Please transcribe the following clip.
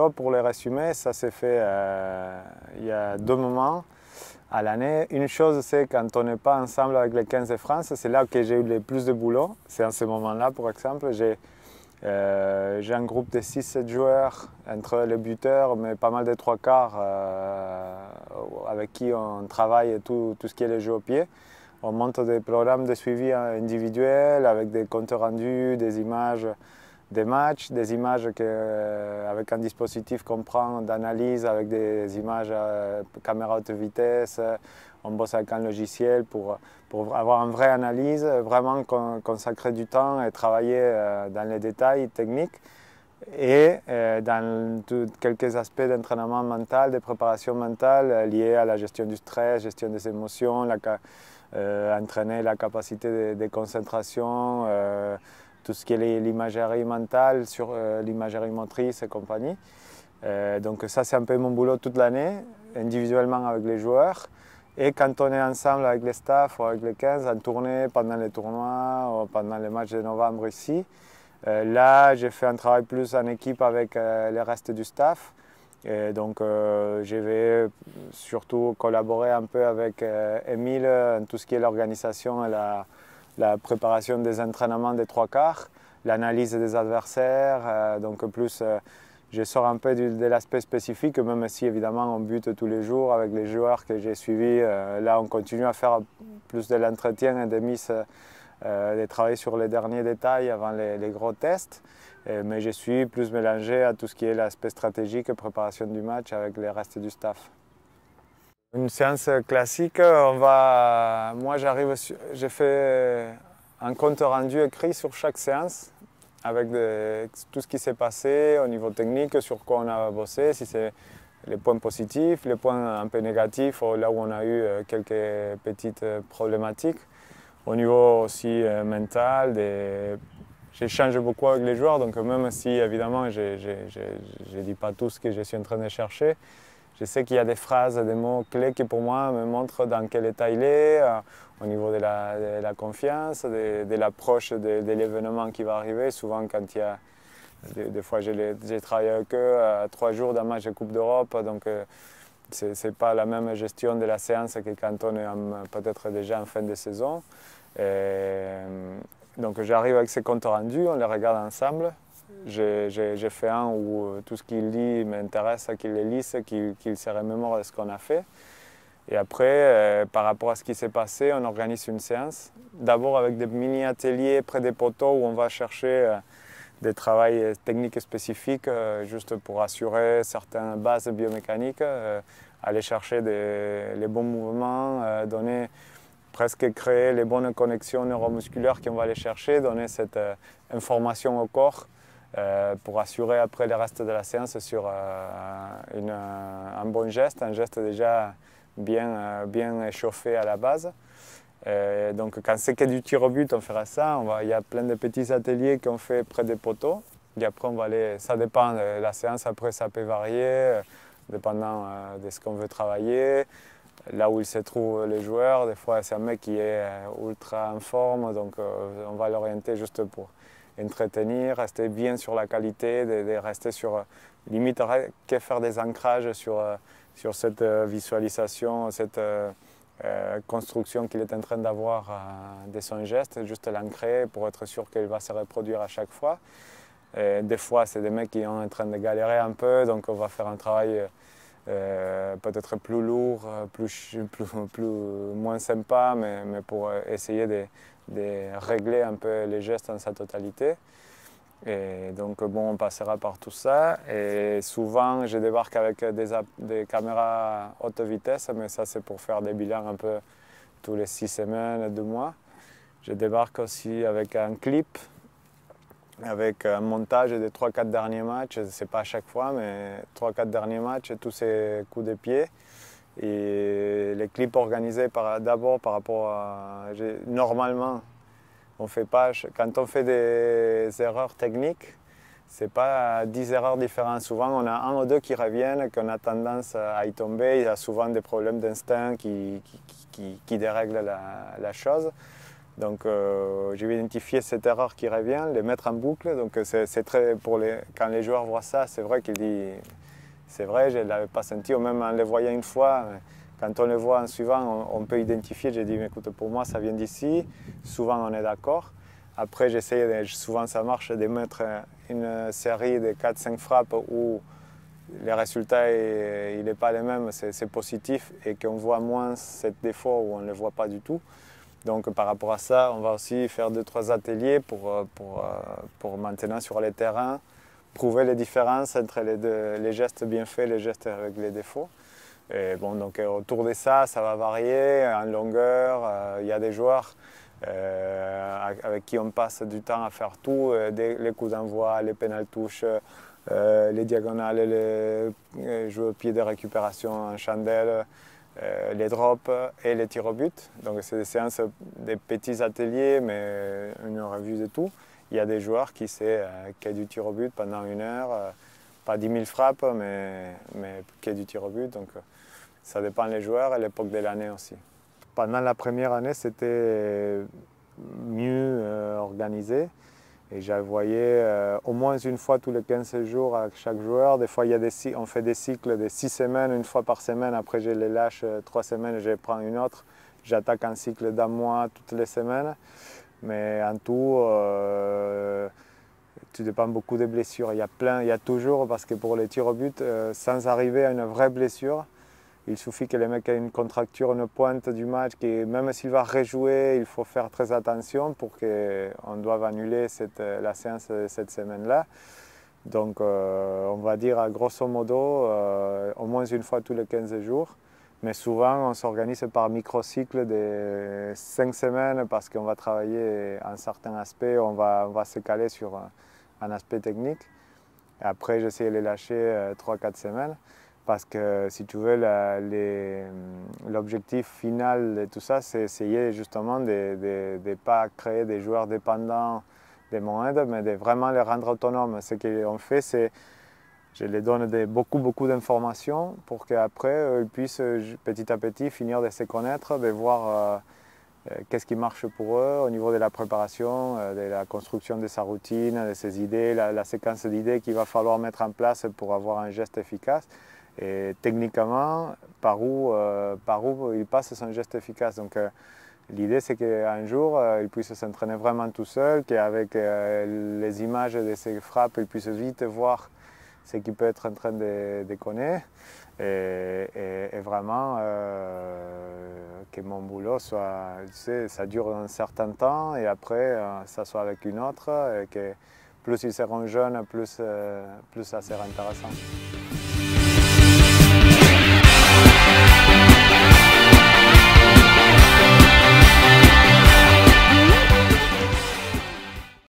boulot pour les résumés, ça s'est fait il y a 2 moments à l'année. Une chose, c'est quand on n'est pas ensemble avec les 15 de France, c'est là que j'ai eu le plus de boulot. C'est en ce moment-là, par exemple, j'ai un groupe de 6-7 joueurs entre les buteurs, mais pas mal de 3/4 avec qui on travaille tout ce qui est les jeux au pied. On monte des programmes de suivi individuel avec des comptes rendus, des images des matchs, des images avec un dispositif qu'on prend d'analyse avec des images caméra haute vitesse. On bosse avec un logiciel pour avoir une vraie analyse, vraiment consacrer du temps et travailler dans les détails techniques et dans quelques aspects d'entraînement mental, de préparation mentale liés à la gestion du stress, gestion des émotions, entraîner la capacité de concentration, tout ce qui est l'imagerie mentale, sur l'imagerie motrice et compagnie. Donc ça c'est un peu mon boulot toute l'année, individuellement avec les joueurs. Et quand on est ensemble avec les staffs ou avec les 15 en tournée pendant les tournois ou pendant les matchs de novembre ici, là j'ai fait un travail plus en équipe avec le reste du staff. Et donc je vais surtout collaborer un peu avec Émile en tout ce qui est l'organisation et la préparation des entraînements des 3/4, l'analyse des adversaires, donc plus je sors un peu de l'aspect spécifique, même si évidemment on bute tous les jours avec les joueurs que j'ai suivis. Là on continue à faire plus de l'entretien et des mises, de travailler sur les derniers détails avant les gros tests. Mais je suis plus mélangé à tout ce qui est l'aspect stratégique et préparation du match avec le reste du staff. Une séance classique, moi j'ai fait un compte rendu écrit sur chaque séance avec tout ce qui s'est passé au niveau technique, sur quoi on a bossé, si c'est les points positifs, les points un peu négatifs, là où on a eu quelques petites problématiques. Au niveau aussi mental, j'échange beaucoup avec les joueurs, donc même si évidemment je ne dis pas tout ce que je suis en train de chercher, je sais qu'il y a des phrases, des mots clés qui pour moi me montrent dans quel état il est, au niveau de la confiance, de l'approche de l'événement qui va arriver. Souvent quand il y a, des fois j'ai travaillé avec eux à 3 jours d'un match de Coupe d'Europe, donc ce n'est pas la même gestion de la séance que quand on est peut-être déjà en fin de saison. Donc j'arrive avec ces comptes rendus, on les regarde ensemble. J'ai fait un où tout ce qu'il dit m'intéresse, qu'il les lise, qu'il se remémore de ce qu'on a fait. Et après, par rapport à ce qui s'est passé, on organise une séance. D'abord avec des mini-ateliers près des poteaux où on va chercher des travaux techniques spécifiques juste pour assurer certaines bases biomécaniques, aller chercher les bons mouvements, presque créer les bonnes connexions neuromusculaires qu'on va aller chercher, donner cette information au corps pour assurer après le reste de la séance sur un bon geste, un geste déjà bien échauffé à la base. Donc quand c'est que du tir au but, on fera ça. Il y a plein de petits ateliers qu'on fait près des poteaux. Et après, ça dépend de la séance, après ça peut varier, dépendant de ce qu'on veut travailler. Là où il se trouve les joueurs, des fois c'est un mec qui est ultra en forme, donc on va l'orienter juste pour entretenir, rester bien sur la qualité, de rester sur limite que faire des ancrages sur cette visualisation, cette construction qu'il est en train d'avoir de son geste, juste l'ancrer pour être sûr qu'il va se reproduire à chaque fois. Et des fois c'est des mecs qui sont en train de galérer un peu, donc on va faire un travail peut-être plus lourd, moins sympa, mais pour essayer de régler un peu les gestes en sa totalité. Et donc bon, on passera par tout ça. Et souvent, je débarque avec des caméras haute vitesse, mais ça c'est pour faire des bilans un peu tous les 6 semaines, 2 mois. Je débarque aussi avec un clip, avec un montage des 3-4 derniers matchs, c'est pas à chaque fois, mais 3-4 derniers matchs, tous ces coups de pied. Et les clips organisés d'abord par rapport à... Normalement, on fait pas, quand on fait des erreurs techniques, c'est pas 10 erreurs différentes. Souvent, on a 1 ou 2 qui reviennent, qu'on a tendance à y tomber. Il y a souvent des problèmes d'instinct qui dérèglent la chose. Donc je vais identifier cette erreur qui revient, les mettre en boucle. Donc c'est très quand les joueurs voient ça, c'est vrai qu'ils disent c'est vrai, je ne l'avais pas senti, ou même en les voyant une fois, quand on les voit en suivant, on peut identifier. J'ai dit mais écoute, pour moi ça vient d'ici, souvent on est d'accord. Après j'essaie, souvent ça marche, de mettre une série de 4-5 frappes où les résultats il n'est pas les mêmes, c'est positif et qu'on voit moins ces défauts où on ne les voit pas du tout. Donc par rapport à ça, on va aussi faire 2-3 ateliers pour maintenant sur les terrains, prouver les différences entre les gestes bien faits et les gestes avec les défauts. Et bon, donc autour de ça, ça va varier en longueur. Il y a des joueurs avec qui on passe du temps à faire tout, les coups d'envoi, les pénales touches, les diagonales, les jouer au pied de récupération en chandelle, les drops et les tirs au but. Donc c'est des séances, des petits ateliers, mais une revue de tout. Il y a des joueurs qui a du tir au but pendant 1 heure, pas 10 000 frappes, mais qui a du tir au but. Donc ça dépend des joueurs et l'époque de l'année aussi. Pendant la première année, c'était mieux organisé. Et je voyais au moins une fois tous les 15 jours avec chaque joueur. Des fois, on fait des cycles de 6 semaines, une fois par semaine. Après, je les lâche 3 semaines, je prends une autre. J'attaque un cycle d'1 mois toutes les semaines. Mais en tout, tout dépend beaucoup des blessures. Il y a toujours, parce que pour les tirs au but, sans arriver à une vraie blessure, il suffit que le mec ait une contracture, une pointe du match, que même s'il va rejouer, il faut faire très attention pour qu'on doive annuler la séance de cette semaine-là. Donc on va dire à grosso modo, au moins une fois tous les 15 jours. Mais souvent, on s'organise par microcycle de 5 semaines parce qu'on va travailler un certain aspect, on va se caler sur un aspect technique. Et après, j'essaie de les lâcher 3-4 semaines. Parce que si tu veux, l'objectif final de tout ça, c'est essayer justement de ne pas créer des joueurs dépendants de mon aide, mais de vraiment les rendre autonomes. Ce qu'on fait, c'est je les donne beaucoup d'informations pour qu'après, ils puissent petit à petit finir de se connaître, de voir qu'est-ce qui marche pour eux au niveau de la préparation, de la construction de sa routine, de ses idées, la séquence d'idées qu'il va falloir mettre en place pour avoir un geste efficace. Et techniquement, par où il passe son geste efficace. Donc l'idée c'est qu'un jour, il puisse s'entraîner vraiment tout seul, qu'avec les images de ses frappes, il puisse vite voir ce qu'il peut être en train de déconner. Et vraiment que mon boulot soit, tu sais, ça dure un certain temps et après ça soit avec une autre, et que plus ils seront jeunes, plus ça sera intéressant.